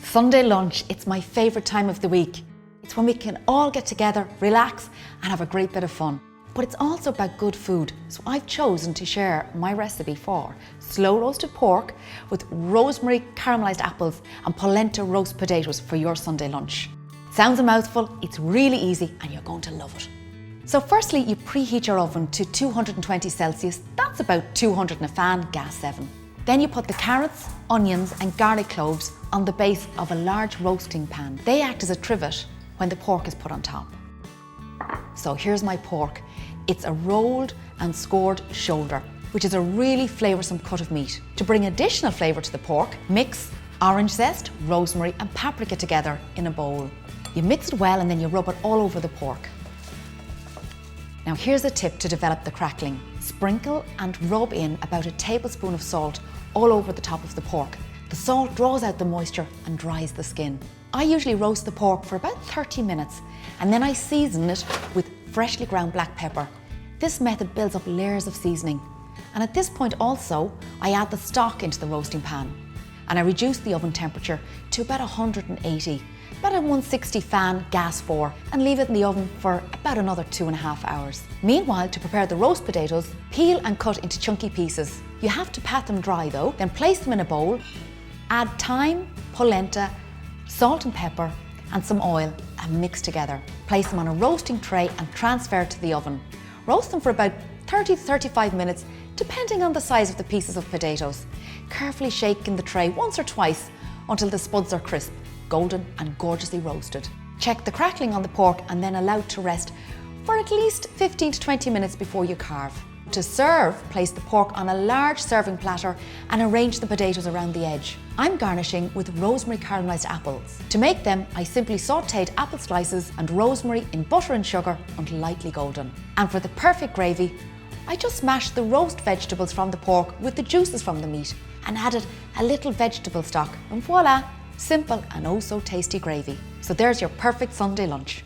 Sunday lunch, it's my favourite time of the week. It's when we can all get together, relax and have a great bit of fun. But it's also about good food, so I've chosen to share my recipe for slow roasted pork with rosemary caramelised apples and polenta roast potatoes for your Sunday lunch. Sounds a mouthful, it's really easy and you're going to love it. So firstly, you preheat your oven to 220 Celsius, that's about 200 in a fan, gas 7. Then you put the carrots, onions and garlic cloves on the base of a large roasting pan. They act as a trivet when the pork is put on top. So here's my pork. It's a rolled and scored shoulder, which is a really flavoursome cut of meat. To bring additional flavour to the pork, mix orange zest, rosemary and paprika together in a bowl. You mix it well and then you rub it all over the pork. Now here's a tip to develop the crackling. Sprinkle and rub in about a tablespoon of salt all over the top of the pork. The salt draws out the moisture and dries the skin. I usually roast the pork for about 30 minutes and then I season it with freshly ground black pepper. This method builds up layers of seasoning. And at this point also, I add the stock into the roasting pan and I reduce the oven temperature to about 180, about a 160 fan, gas 4, and leave it in the oven for about another 2.5 hours. Meanwhile, to prepare the roast potatoes, peel and cut into chunky pieces. You have to pat them dry though, then place them in a bowl, add thyme, polenta, salt and pepper, and some oil and mix together. Place them on a roasting tray and transfer to the oven. Roast them for about 30 to 35 minutes, depending on the size of the pieces of potatoes. Carefully shake in the tray once or twice until the spuds are crisp, golden and gorgeously roasted. Check the crackling on the pork and then allow it to rest for at least 15 to 20 minutes before you carve. To serve, place the pork on a large serving platter and arrange the potatoes around the edge. I'm garnishing with rosemary caramelised apples. To make them, I simply sautéed apple slices and rosemary in butter and sugar until lightly golden. And for the perfect gravy, I just mashed the roast vegetables from the pork with the juices from the meat and added a little vegetable stock, and voila, simple and oh so tasty gravy. So there's your perfect Sunday lunch.